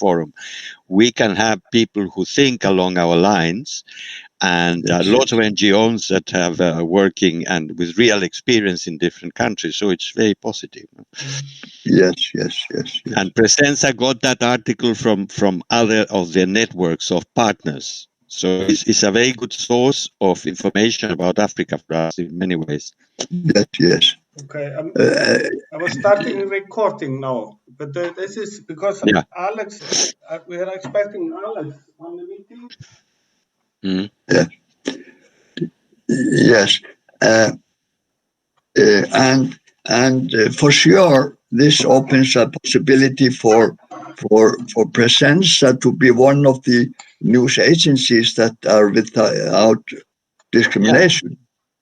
forum. We can have people who think along our lines, and lots of NGOs that have working and with real experience in different countries. So it's very positive. Yes. And Presenza got that article from other of their networks of partners. So it's a very good source of information about Africa for us in many ways. Yes. Okay, I was starting recording now, but this is because Alex, we are expecting Alex on the meeting. Yeah. Yes. And for sure, this opens a possibility for Presenza to be one of the news agencies that are without discrimination.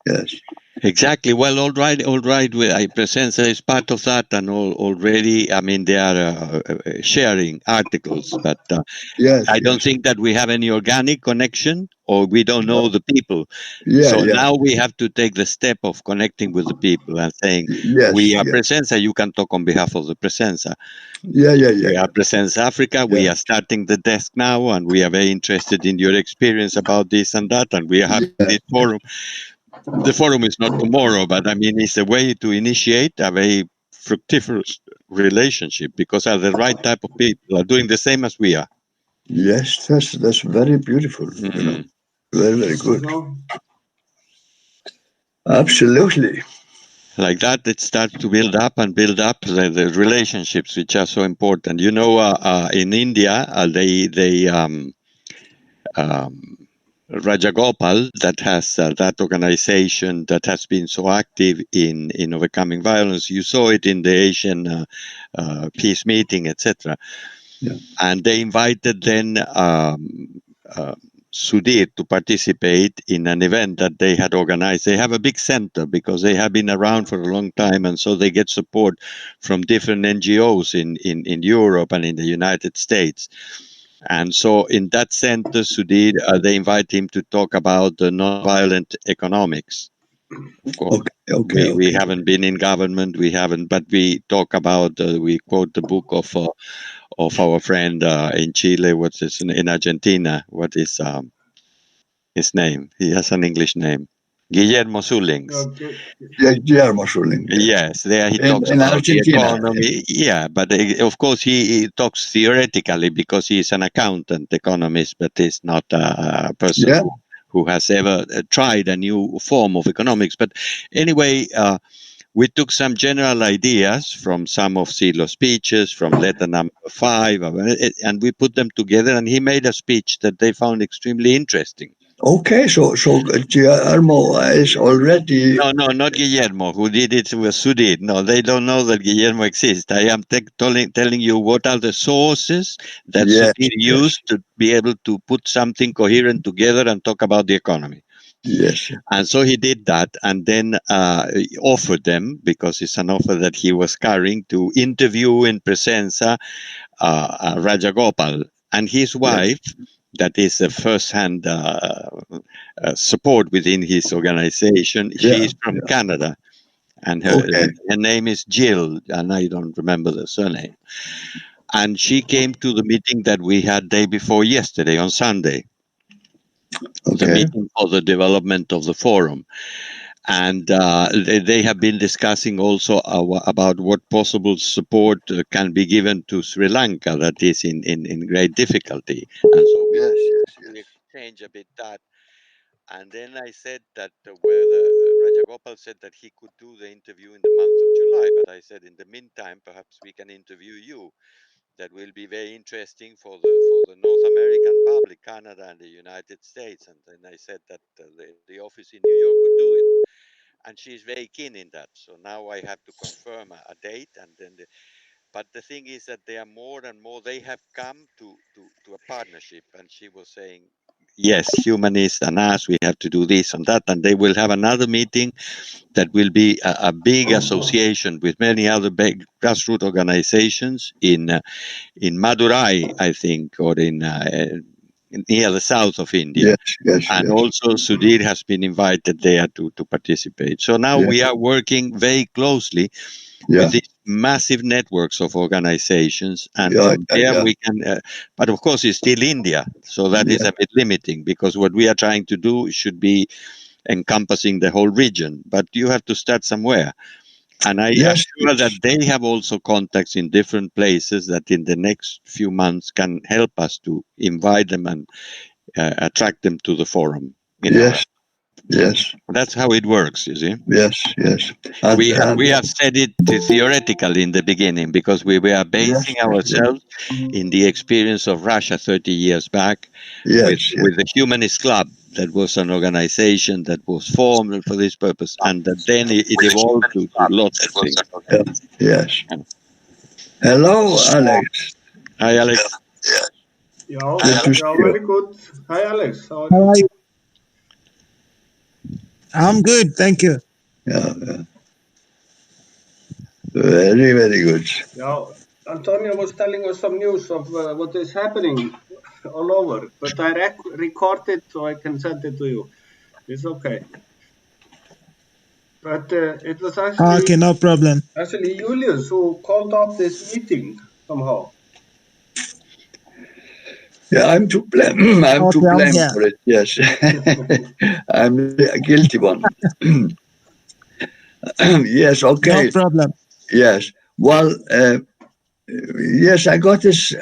Yes. Exactly. Well, all right. Presenza is part of that, and already, I mean, they are sharing articles, but I don't think that we have any organic connection, or we don't know the people. Now we have to take the step of connecting with the people and saying, we are Presenza, you can talk on behalf of the Presenza. We are Presenza Africa, we are starting the desk now, and we are very interested in your experience about this and that, and we are having this forum. The forum is not tomorrow, but I mean, it's a way to initiate a very fructiferous relationship, because are the right type of people are doing the same as we are. Yes, that's very beautiful. You know, very good. Absolutely. Like that, it starts to build up the relationships, which are so important. You know, in India, Rajagopal, that has that organization that has been so active in overcoming violence. You saw it in the Asian peace meeting, etc. And they invited then Sudhir to participate in an event that they had organized. They have a big center because they have been around for a long time, and so they get support from different NGOs in Europe and in the United States. And so in that center, Sudhir, they invite him to talk about the nonviolent economics. Of course, we haven't been in government, but we talk about, we quote the book of our friend in Chile, in Argentina. What is his name? He has an English name. Guillermo Sullings. Guillermo Sullings. Yes, there he talks about Argentina. The economy. Yeah, but of course he talks theoretically because he's an accountant, economist, but he's not a person who has ever tried a new form of economics. But anyway, we took some general ideas from some of Silo's speeches, from letter number 5, and we put them together, and he made a speech that they found extremely interesting. Okay, so Guillermo is already... No, not Guillermo, who did it was Sudhir. No, they don't know that Guillermo exists. I am telling you what are the sources that Sudhir used to be able to put something coherent together and talk about the economy. Yes. And so he did that, and then offered them, because it's an offer that he was carrying, to interview in Presenza Rajagopal and his wife. That is a first-hand support within his organization. She is from Canada, and her name is Jill, and I don't remember the surname. And she came to the meeting that we had day before yesterday, on Sunday. The meeting for the development of the forum. And they have been discussing also about what possible support can be given to Sri Lanka that is in great difficulty. And so we exchange a bit that. And then I said that Rajagopal said that he could do the interview in the month of July, but I said in the meantime, perhaps we can interview you. That will be very interesting for the North American public, Canada and the United States. And then I said that the office in New York would do it. And she's very keen in that. So now I have to confirm a date. And then, but the thing is that they are more and more, they have come to a partnership. And she was saying, yes, humanists and us, we have to do this and that. And they will have another meeting that will be a big association with many other big grassroots organizations in Madurai, I think, or in near the south of India. And also Sudhir has been invited there to participate. So now we are working very closely with these massive networks of organizations, and from there we can, but of course it's still India, so that is a bit limiting, because what we are trying to do should be encompassing the whole region, but you have to start somewhere. And I am sure that they have also contacts in different places that in the next few months can help us to invite them and attract them to the forum. Yes. That's how it works, you see. Yes. We have said it theoretically in the beginning, because we were basing ourselves in the experience of Russia 30 years back with the Humanist Club. That was an organization that was formed for this purpose, and that then it evolved to lots of things. Yes. Hello, Alex. Hi, Alex. Very good. Hi, Alex. How are you? I'm good, thank you. Yeah. Very, very good. Antonio was telling us some news of what is happening all over, but I recorded so I can send it to you. It's okay. But it was actually okay, no problem. Actually, Julius who called off this meeting somehow. Yeah, I'm to blame. I'm to blame for it. Yes, I'm a guilty one. Yes. Okay. No problem. Yes. Well, yes, I got this.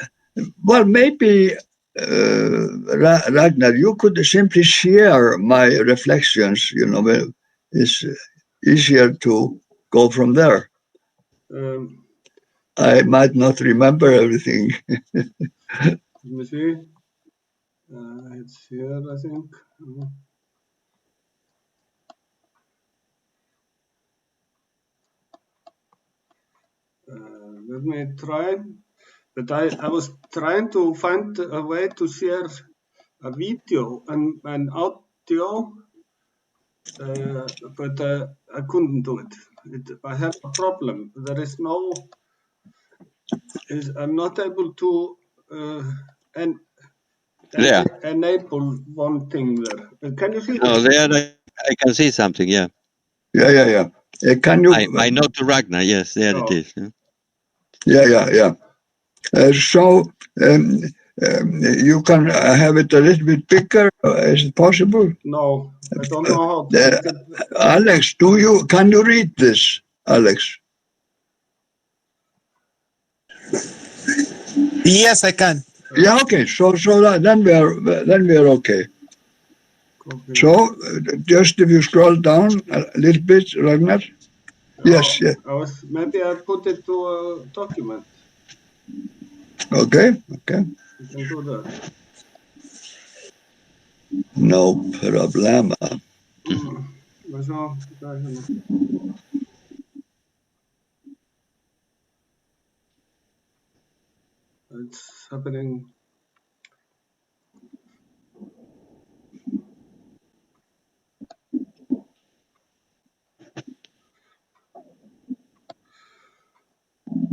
Well, maybe Ragnar, you could simply share my reflections. It's easier to go from there. I might not remember everything. Let me see. It's here, I think. Let me try. But I was trying to find a way to share a video and an audio, but I couldn't do it. I have a problem. There is no. I'm not able to enable one thing there. Can you see? Oh, there I can see something. Yeah. Yeah. Can you? I know to Ragnar. Yes, there it is. Yeah. So you can have it a little bit bigger. Is it possible? No, I don't know how to make it. Alex, can you read this, Alex? Yes, I can. Yeah. Okay. So then we are okay. So just if you scroll down a little bit, Ragnar. Yes. Maybe I put it to a document. Okay. You can do that. No problema. It's happening.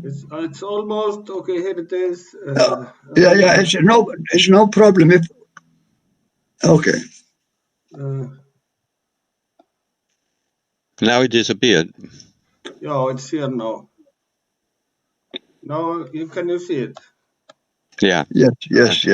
It's almost okay. Here it is. Yeah. It's no problem if. Okay. Now it disappeared. Yeah, it's here now. Now can you see it? Yeah. Yes.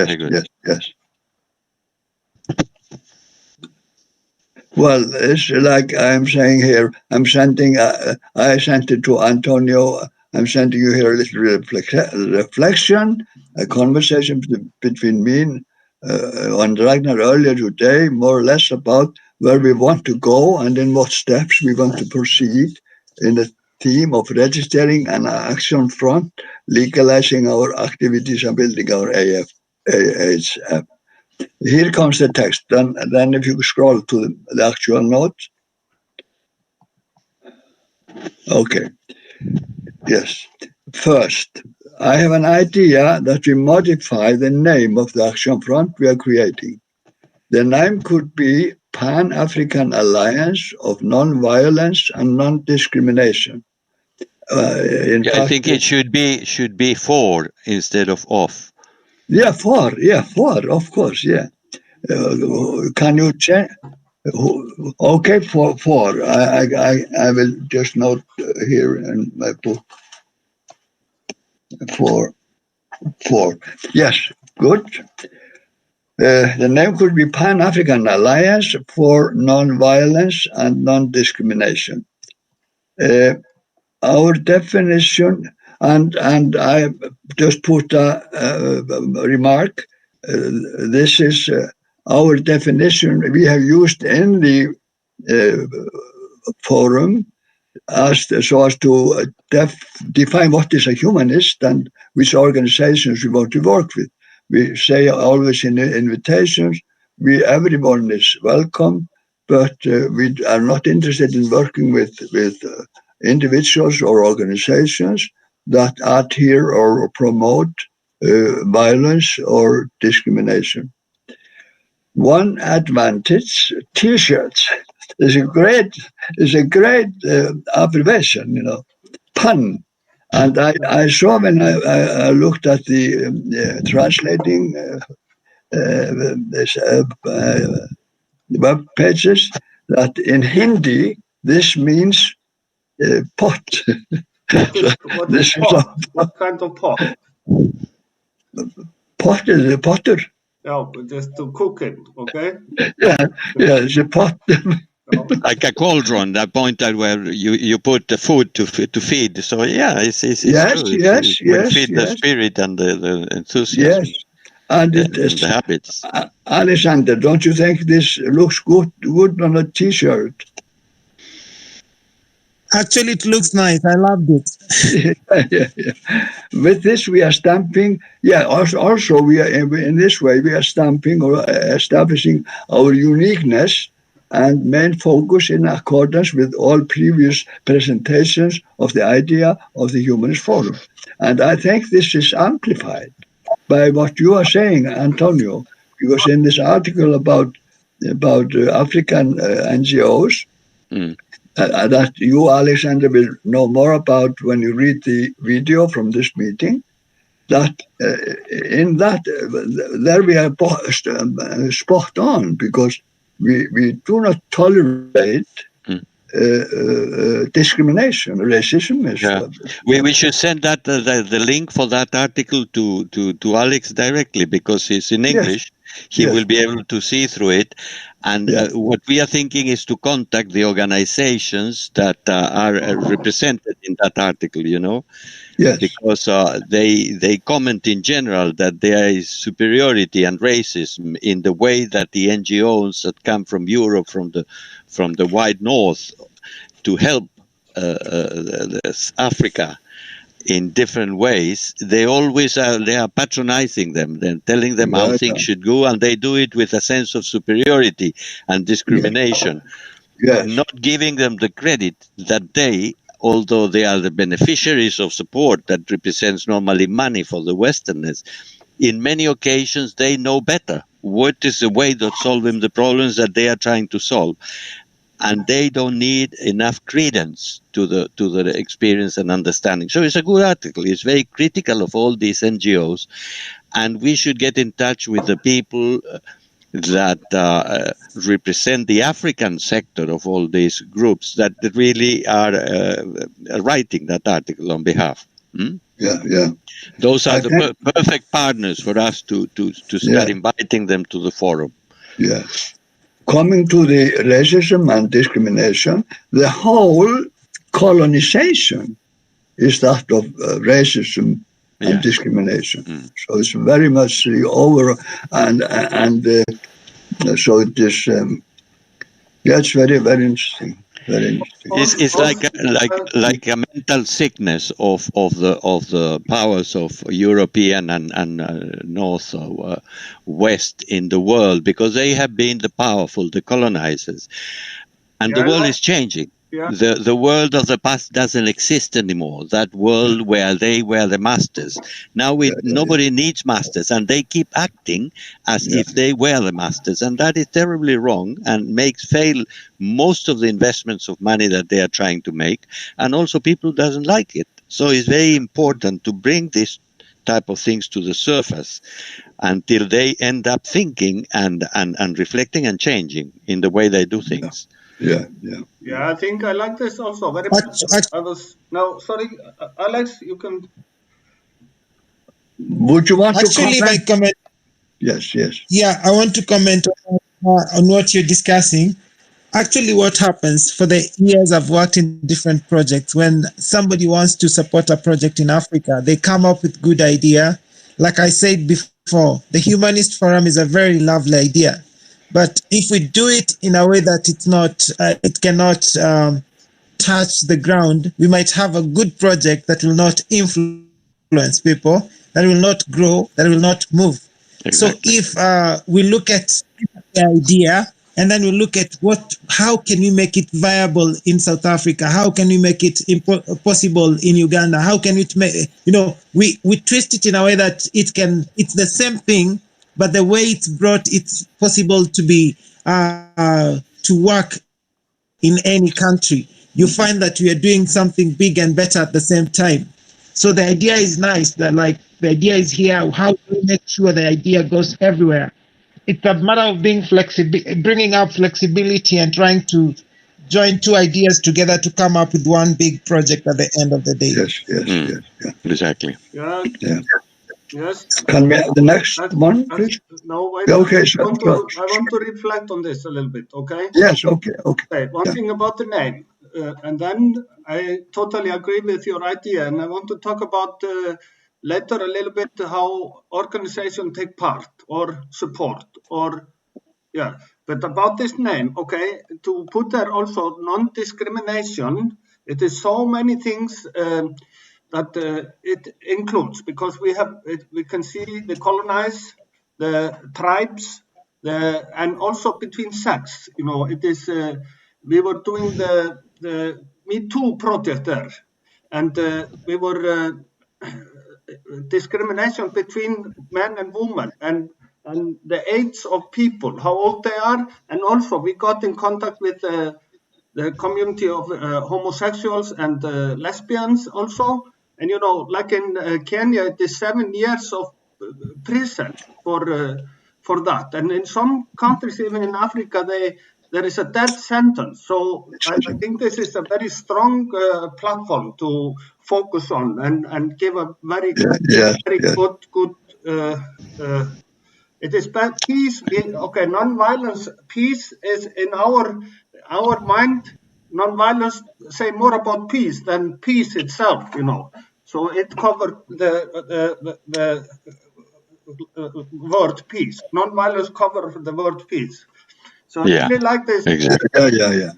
Well, it's like I'm saying here. I'm sending. I sent it to Antonio. I'm sending you here a little reflection, a conversation between me and Ragnar earlier today, more or less about where we want to go and in what steps we want to proceed in the theme of registering an action front, legalizing our activities and building our AHF. Here comes the text. Then if you scroll to the actual note. Okay. Yes. First, I have an idea that we modify the name of the action front we are creating. The name could be Pan-African Alliance of Non-Violence and Non-Discrimination. I think it should be for instead of off. Yeah, four. Yeah, four. Of course. Yeah. Can you check? Okay, four. I will just note here in my book. Four. Four. Yes. Good. The name could be Pan-African Alliance for Non-Violence and Non-Discrimination. Our definition, and I just put a remark. This is our definition we have used in the forum so as to define what is a humanist and which organizations we want to work with. We say always in the invitations, everyone is welcome, but we are not interested in working with individuals or organizations that adhere or promote violence or discrimination. One advantage: T-shirts is a great observation. Pun. And I saw when I looked at the translating this, web pages that in Hindi this means pot. What is pot? What kind of pot? Pot is a potter. No, just to cook it, okay? Yeah, it's a pot. Like a cauldron, that point that where you put the food to feed. So yeah, it's yes, true. Yes, it will feed the spirit and the enthusiasm. Yes, and the habits. Alexander, don't you think this looks good on a T-shirt? Actually, it looks nice. I loved it. Yeah. With this, we are stamping. Yeah. Also, we are in this way we are stamping or establishing our uniqueness and main focus in accordance with all previous presentations of the idea of the Humanist Forum. And I think this is amplified by what you are saying, Antonio, because in this article about African NGOs, that you, Alexander, will know more about when you read the video from this meeting, that in that, there we are spot on, because we do not tolerate discrimination, racism. We should send that the link for that article to Alex directly, because it's in English. Yes. He will be able to see through it. And what we are thinking is to contact the organizations that are represented in that article, Yes. Because they comment in general that there is superiority and racism in the way that the NGOs that come from Europe, from the wide north, to help Africa in different ways, they are patronizing them, then telling them how things should go, and they do it with a sense of superiority and discrimination. Yes. Not giving them the credit that they, although they are the beneficiaries of support that represents normally money for the Westerners, in many occasions they know better what is the way of solving the problems that they are trying to solve. And they don't need enough credence to the experience and understanding. So it's a good article. It's very critical of all these NGOs, and we should get in touch with the people that represent the African sector of all these groups that really are writing that article on behalf. Yeah. Those are the perfect partners for us to start inviting them to the forum. Yeah. Coming to the racism and discrimination, the whole colonization is that of racism and discrimination. So it's very much over, and so it is. It's very, very interesting. Very interesting. It's like a mental sickness of the powers of European and North or West in the world, because they have been the powerful, the colonizers, and the world is changing. Yeah. The world of the past doesn't exist anymore. That world where they were the masters. Now nobody needs masters, and they keep acting as if they were the masters, and that is terribly wrong and makes fail most of the investments of money that they are trying to make, and also people doesn't like it. So it's very important to bring this type of things to the surface until they end up thinking and reflecting and changing in the way they do things. Yeah. I think I like this also very much. Sorry, Alex, you can. Would you want to Actually, comment? my comment. Yes. Yeah, I want to comment on what you're discussing. Actually, what happens for the years I've worked in different projects, when somebody wants to support a project in Africa, they come up with good idea. Like I said before, the Humanist Forum is a very lovely idea. But if we do it in a way that it cannot touch the ground, we might have a good project that will not influence people, that will not grow, that will not move. Exactly. So if we look at the idea and then we look at how can we make it viable in South Africa? How can we make it possible in Uganda? How can we make, we twist it in a way that it's the same thing, but the way it's brought, it's possible to be, to work in any country. You find that we are doing something big and better at the same time. So the idea is nice, that like the idea is here. How do we make sure the idea goes everywhere? It's a matter of being flexible, bringing up flexibility and trying to join two ideas together to come up with one big project at the end of the day. Yes. Exactly. Yeah. Yes. Can we have the next one, please? No, wait. Okay, I want to reflect on this a little bit, okay? Yes, okay. One thing about the name, and then I totally agree with your idea, and I want to talk about later a little bit how organizations take part or support but about this name, okay, to put there also non-discrimination, it is so many things that it includes, because we can see the colonized, the tribes, and also between sex. It is we were doing the Me Too project there, and we were discrimination between men and women, and the age of people, how old they are, and also we got in contact with the community of homosexuals and lesbians also. And like in Kenya, it is 7 years of prison for that. And in some countries, even in Africa, there is a death sentence. So I think this is a very strong platform to focus on and give a very good. It is peace. Non-violence. Peace is in our mind. Non-violence say more about peace than peace itself. So it covered the word peace. Non-violence covers the word peace. So I really like this. Exactly. Yeah.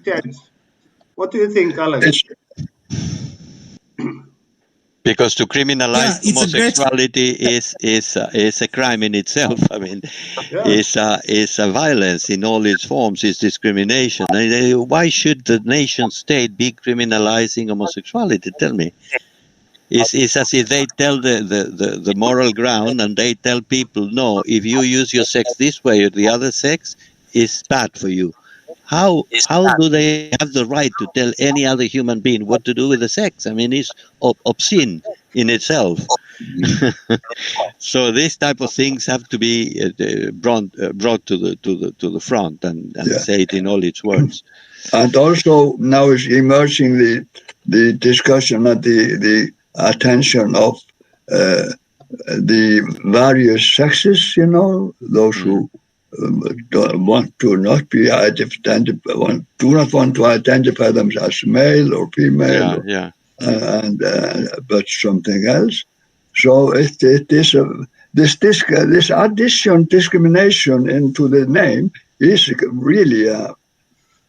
What do you think, Alex? Because to criminalize homosexuality is a crime in itself. I mean, is a violence in all its forms. It's discrimination. Why should the nation state be criminalizing homosexuality? Tell me. It's as if they tell the moral ground, and they tell people, no, if you use your sex this way or the other sex, it's bad for you. How do they have the right to tell any other human being what to do with the sex? I mean, it's obscene in itself. So these type of things have to be brought to the front and say it in all its words. And also now is emerging the discussion and the attention of the various sexes. Those who want to not be do not want to identify themselves as male or female, but something else. So it is this addition discrimination into the name is really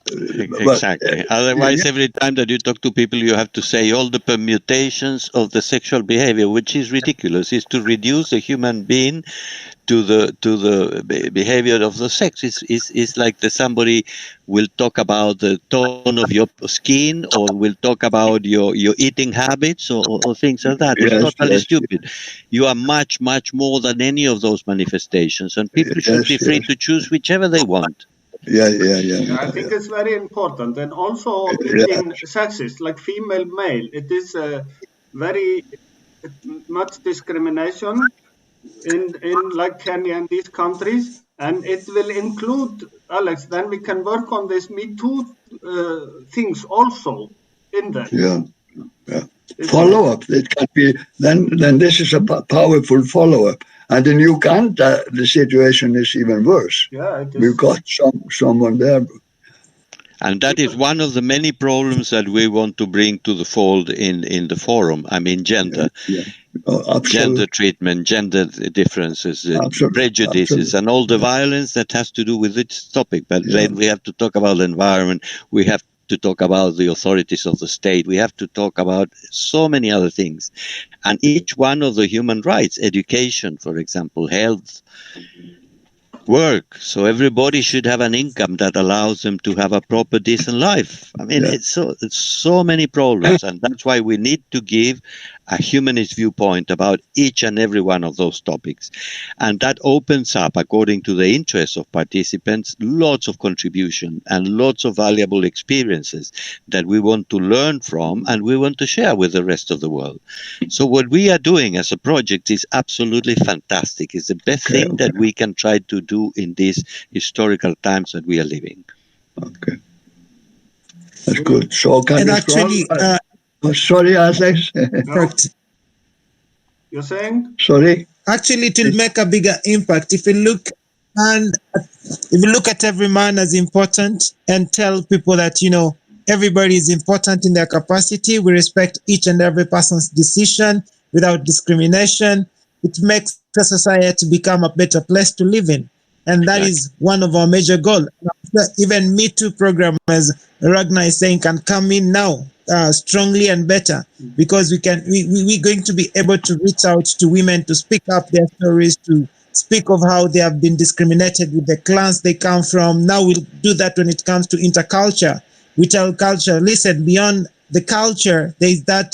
exactly. Otherwise, every time that you talk to people, you have to say all the permutations of the sexual behavior, which is ridiculous. Is to reduce a human being to the behavior of the sex. It's like somebody will talk about the tone of your skin, or will talk about your eating habits, or things like that. It's totally stupid. You are much more than any of those manifestations, and people should be free to choose whichever they want. I think it's very important, and also between sexes, like female, male, it is very much discrimination in like Kenya and these countries, and it will include, Alex, then we can work on this Me Too things also in that. Yeah. Follow up. It can be then. This is a powerful follow up. And in Uganda, the situation is even worse. Yeah, it is. We've got someone there. And that is one of the many problems that we want to bring to the fold in the forum. I mean, gender. Yeah. Oh, gender treatment, gender differences, prejudices, and all the violence that has to do with this topic. But then we have to talk about the environment. We have to talk about the authorities of the state. We have to talk about so many other things. And each one of the human rights, education, for example, health, work. So everybody should have an income that allows them to have a proper, decent life. I mean, it's so many problems. And that's why we need to give a humanist viewpoint about each and every one of those topics. And that opens up, according to the interests of participants, lots of contribution and lots of valuable experiences that we want to learn from and we want to share with the rest of the world. So what we are doing as a project is absolutely fantastic. It's the best thing that we can try to do in these historical times that we are living. Okay. That's good. So can and we actually, sorry, Alex. You're saying? Sorry. Actually, it will make a bigger impact if we look at every man as important and tell people that everybody is important in their capacity. We respect each and every person's decision without discrimination. It makes the society become a better place to live in. And that is one of our major goals. Even Me Too program, as Ragnar is saying, can come in now strongly and better, because we're going to be able to reach out to women to speak up their stories, to speak of how they have been discriminated with the clans they come from. Now we'll do that when it comes to interculture. We tell culture, listen, beyond the culture, there is that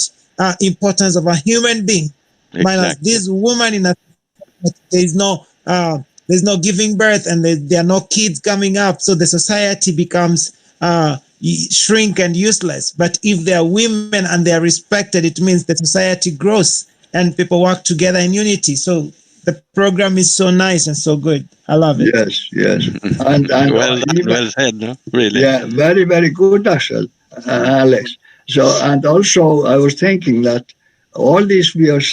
importance of a human being. Minus this woman in a, there's no giving birth, and there are no kids coming up, so the society becomes shrink and useless. But if there are women and they are respected, it means the society grows and people work together in unity. So the program is so nice and so good. I love it. Yes. And well said, no? Really. Yeah, very, very good, Axel, Alex. So, and also I was thinking that all this we are saying